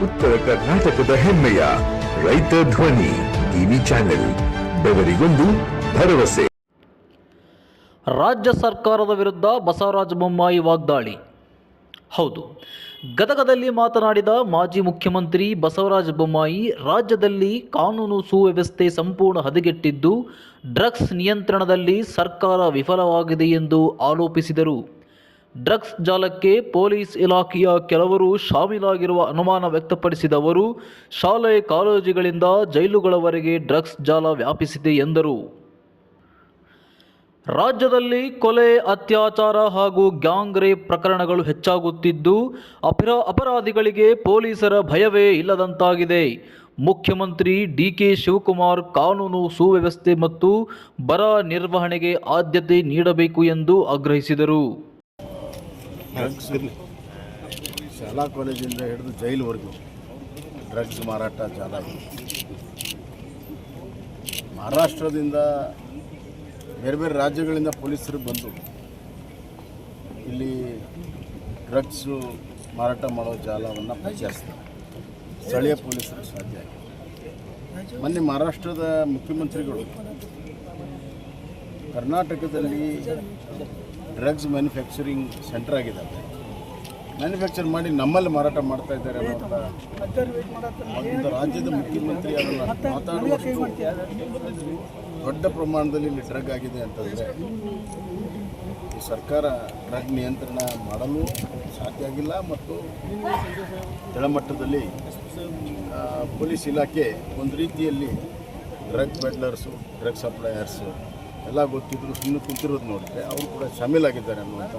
ಉತ್ತರ ಕರ್ನಾಟಕದ ಹೆಮ್ಮೆಯ ರೈತ ಧ್ವನಿ ಟಿವಿ ಚಾನೆಲ್, ಬೆವರಿಗೊಂದು ಭರವಸೆ. ರಾಜ್ಯ ಸರ್ಕಾರದ ವಿರುದ್ಧ ಬಸವರಾಜ ಬೊಮ್ಮಾಯಿ ವಾಗ್ದಾಳಿ. ಹೌದು, ಗದಗದಲ್ಲಿ ಮಾತನಾಡಿದ ಮಾಜಿ ಮುಖ್ಯಮಂತ್ರಿ ಬಸವರಾಜ ಬೊಮ್ಮಾಯಿ, ರಾಜ್ಯದಲ್ಲಿ ಕಾನೂನು ಸುವ್ಯವಸ್ಥೆ ಸಂಪೂರ್ಣ ಹದಗೆಟ್ಟಿದ್ದು ಡ್ರಗ್ಸ್ ನಿಯಂತ್ರಣದಲ್ಲಿ ಸರ್ಕಾರ ವಿಫಲವಾಗಿದೆ ಎಂದು ಆರೋಪಿಸಿದರು. ಡ್ರಗ್ಸ್ ಜಾಲಕ್ಕೆ ಪೊಲೀಸ್ ಇಲಾಖೆಯ ಕೆಲವರು ಶಾಮೀಲಾಗಿರುವ ಅನುಮಾನ ವ್ಯಕ್ತಪಡಿಸಿದ ಅವರು, ಶಾಲೆ ಕಾಲೇಜುಗಳಿಂದ ಜೈಲುಗಳವರೆಗೆ ಡ್ರಗ್ಸ್ ಜಾಲ ವ್ಯಾಪಿಸಿದೆ ಎಂದರು. ರಾಜ್ಯದಲ್ಲಿ ಕೊಲೆ, ಅತ್ಯಾಚಾರ ಹಾಗೂ ಗ್ಯಾಂಗ್ ರೇಪ್ ಪ್ರಕರಣಗಳು ಹೆಚ್ಚಾಗುತ್ತಿದ್ದು ಅಪರಾಧಿಗಳಿಗೆ ಪೊಲೀಸರ ಭಯವೇ ಇಲ್ಲದಂತಾಗಿದೆ. ಮುಖ್ಯಮಂತ್ರಿ ಡಿಕೆ ಶಿವಕುಮಾರ್ ಕಾನೂನು ಸುವ್ಯವಸ್ಥೆ ಮತ್ತು ಬರ ನಿರ್ವಹಣೆಗೆ ಆದ್ಯತೆ ನೀಡಬೇಕು ಎಂದು ಆಗ್ರಹಿಸಿದರು. ಶಾಲಾ ಕಾಲೇಜಿಂದ ಹಿಡಿದು ಜೈಲುವರೆಗೂ ಡ್ರಗ್ಸ್ ಮಾರಾಟ ಜಾಲ ಇದೆ. ಮಹಾರಾಷ್ಟ್ರದಿಂದ ಬೇರೆ ಬೇರೆ ರಾಜ್ಯಗಳಿಂದ ಪೊಲೀಸರು ಬಂದು ಇಲ್ಲಿ ಡ್ರಗ್ಸು ಮಾರಾಟ ಮಾಡೋ ಜಾಲವನ್ನು ಪರೀಕ್ಷಿಸ್ತಾರೆ. ಸ್ಥಳೀಯ ಪೊಲೀಸರು ಸಾಧ್ಯ ಆಗಿದೆ. ಮೊನ್ನೆ ಮಹಾರಾಷ್ಟ್ರದ ಮುಖ್ಯಮಂತ್ರಿಗಳು ಕರ್ನಾಟಕದಲ್ಲಿ ಡ್ರಗ್ಸ್ ಮ್ಯಾನುಫ್ಯಾಕ್ಚರಿಂಗ್ ಸೆಂಟರ್ ಆಗಿದ್ದಾವೆ, ಮ್ಯಾನುಫ್ಯಾಕ್ಚರ್ ಮಾಡಿ ನಮ್ಮಲ್ಲಿ ಮಾರಾಟ ಮಾಡ್ತಾ ಇದ್ದಾರೆ ಅನ್ನೋ ಒಂದು ರಾಜ್ಯದ ಮುಖ್ಯಮಂತ್ರಿ ಅದನ್ನು ಮಾತಾಡುವಷ್ಟು ದೊಡ್ಡ ಪ್ರಮಾಣದಲ್ಲಿ ಇಲ್ಲಿ ಡ್ರಗ್ ಆಗಿದೆ ಅಂತಂದರೆ ಈ ಸರ್ಕಾರ ಡ್ರಗ್ ನಿಯಂತ್ರಣ ಮಾಡಲು ಸಾಧ್ಯ ಆಗಿಲ್ಲ. ಮತ್ತು ಕೆಳಮಟ್ಟದಲ್ಲಿ ಪೊಲೀಸ್ ಇಲಾಖೆ ಒಂದು ರೀತಿಯಲ್ಲಿ ಡ್ರಗ್ ಪೆಡ್ಲರ್ಸು, ಡ್ರಗ್ ಸಪ್ಲೈಯರ್ಸು ಎಲ್ಲ ಗೊತ್ತಿದ್ರು ಸುಮ್ಮನೆ ಕುಂತಿರೋದು ನೋಡಿದ್ರೆ ಅವರು ಕೂಡ ಶಾಮೀಲಾಗಿದ್ದಾರೆ ಅನ್ನುವಂಥ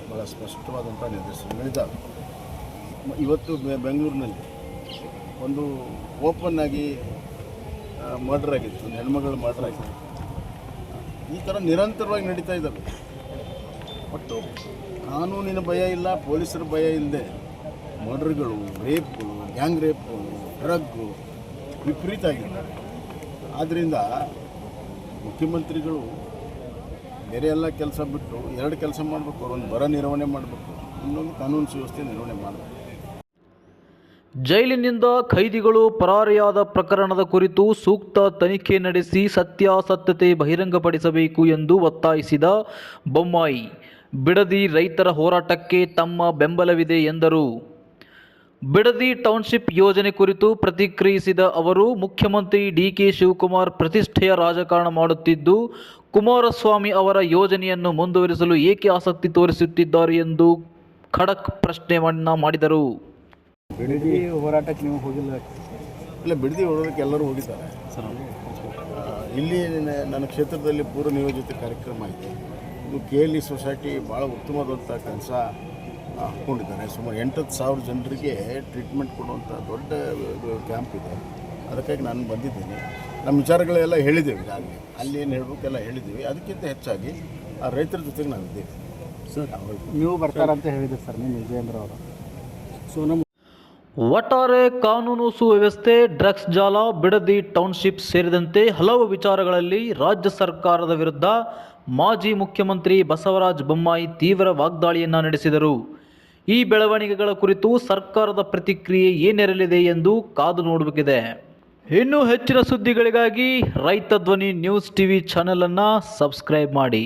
ಭಾಳ ಸ್ಪಷ್ಟವಾದಂಥ ನಿದರ್ಶನಗಳಿದ್ದಾವೆ. ಇವತ್ತು ಬೆಂಗಳೂರಿನಲ್ಲಿ ಒಂದು ಓಪನ್ ಆಗಿ ಮರ್ಡರ್ ಆಗಿತ್ತು, ಒಂದು ಹೆಣ್ಮಗಳು ಮರ್ಡರ್ ಆಗಿತ್ತು. ಈ ಥರ ನಿರಂತರವಾಗಿ ನಡೀತಾ ಇದ್ದಾವೆ. ಒಟ್ಟು ಕಾನೂನಿನ ಭಯ ಇಲ್ಲ, ಪೊಲೀಸರ ಭಯ ಇಲ್ಲದೆ ಮರ್ಡರ್ಗಳು, ರೇಪ್ಗಳು, ಗ್ಯಾಂಗ್ ರೇಪ್ಗಳು, ಡ್ರಗ್ಗು ವಿಪರೀತ ಆಗಿದ್ದಾರೆ. ಆದ್ದರಿಂದ ಮುಖ್ಯಮಂತ್ರಿಗಳು ಬೇರೆ ಎಲ್ಲ ಕೆಲಸ ಬಿಟ್ಟು ಎರಡು ಕೆಲಸ ಮಾಡಬೇಕು. ಒಂದು ಬರ ನಿರ್ವಹಣೆ ಮಾಡಬೇಕು, ಇನ್ನೊಂದು ಕಾನೂನು ಸುವ್ಯವಸ್ಥೆ ನಿರ್ವಹಣೆ ಮಾಡಬೇಕು. ಜೈಲಿನಿಂದ ಖೈದಿಗಳು ಪರಾರಿಯಾದ ಪ್ರಕರಣದ ಕುರಿತು ಸೂಕ್ತ ತನಿಖೆ ನಡೆಸಿ ಸತ್ಯಾಸತ್ಯತೆ ಬಹಿರಂಗಪಡಿಸಬೇಕು ಎಂದು ಒತ್ತಾಯಿಸಿದ ಬೊಮ್ಮಾಯಿ, ಬಿಡದಿ ರೈತರ ಹೋರಾಟಕ್ಕೆ ತಮ್ಮ ಬೆಂಬಲವಿದೆ ಎಂದರು. ಬಿಡದಿ ಟೌನ್ಶಿಪ್ ಯೋಜನೆ ಕುರಿತು ಪ್ರತಿಕ್ರಿಯಿಸಿದ ಅವರು, ಮುಖ್ಯಮಂತ್ರಿ ಡಿಕೆ ಶಿವಕುಮಾರ್ ಪ್ರತಿಷ್ಠೆಯ ರಾಜಕಾರಣ ಮಾಡುತ್ತಿದ್ದು ಕುಮಾರಸ್ವಾಮಿ ಅವರ ಯೋಜನೆಯನ್ನು ಮುಂದುವರಿಸಲು ಏಕೆ ಆಸಕ್ತಿ ತೋರಿಸುತ್ತಿದ್ದಾರೆ ಎಂದು ಖಡಕ್ ಪ್ರಶ್ನೆ ಮಾಡಿದರು. ಬಿಡದಿ ಹೋರಾಟಕ್ಕೆ ನೀವು ಹೋಗಿಲ್ಲ? ಇಲ್ಲ, ಬಿಡದಿ ಹೋರಾಟಕ್ಕೆ ಎಲ್ಲರೂ ಹೋಗಿದ್ದಾರೆ. ಇಲ್ಲಿ ನನ್ನ ಕ್ಷೇತ್ರದಲ್ಲಿ ಪೂರ್ವ ನಿಯೋಜಿತ ಕಾರ್ಯಕ್ರಮ ಇದೆ. ಇದು KLE ಸೊಸೈಟಿ ಭಾಳ ಉತ್ತಮವಾದಂಥ ಕೆಲಸ ಹಾಕ್ಕೊಂಡಿದ್ದಾರೆ. ಸುಮಾರು 8,000 ಜನರಿಗೆ ಟ್ರೀಟ್ಮೆಂಟ್ ಕೊಡುವಂಥ ದೊಡ್ಡ ಕ್ಯಾಂಪ್ ಇದೆ. ಅದಕ್ಕಾಗಿ ನಾನು ಬಂದಿದ್ದೀನಿ. ನಮ್ಮ ವಿಚಾರಗಳೆಲ್ಲ ಹೇಳಿದ್ದೇವೆ, ಈಗಾಗಲೇ ಅಲ್ಲಿ ಏನು ಹೇಳಬೇಕೆಲ್ಲ ಹೇಳಿದ್ದೀವಿ. ಅದಕ್ಕಿಂತ ಹೆಚ್ಚಾಗಿ ಆ ರೈತರ ಜೊತೆಗೆ ನಾವಿದ್ದೇವೆ. ಸರ್, ನೀವು ಬರ್ತಾರಂತ ಹೇಳಿದ್ರು ಸರ್ ನಿಮ್ಮ ವಿಜಯೇಂದ್ರ ಅವರು. ಸೊ ನಮ್ಮ ಒಟ್ಟಾರೆ ಕಾನೂನು ಸುವ್ಯವಸ್ಥೆ, ಡ್ರಗ್ಸ್ ಜಾಲ, ಬಿಡದಿ ಟೌನ್ಶಿಪ್ ಸೇರಿದಂತೆ ಹಲವು ವಿಚಾರಗಳಲ್ಲಿ ರಾಜ್ಯ ಸರ್ಕಾರದ ವಿರುದ್ಧ ಮಾಜಿ ಮುಖ್ಯಮಂತ್ರಿ ಬಸವರಾಜ ಬೊಮ್ಮಾಯಿ ತೀವ್ರ ವಾಗ್ದಾಳಿಯನ್ನು ನಡೆಸಿದರು. ಈ ಬೆಳವಣಿಗೆಗಳ ಕುರಿತು ಸರ್ಕಾರದ ಪ್ರತಿಕ್ರಿಯೆ ಏನಿರಲಿದೆ ಎಂದು ಕಾದು ನೋಡಬೇಕಿದೆ. ಇನ್ನೂ ಹೆಚ್ಚಿನ ಸುದ್ದಿಗಳಿಗಾಗಿ ರೈತ ಧ್ವನಿ ನ್ಯೂಸ್ ಟಿವಿ ಚಾನೆಲ್ ಅನ್ನು ಸಬ್ಸ್ಕ್ರೈಬ್ ಮಾಡಿ.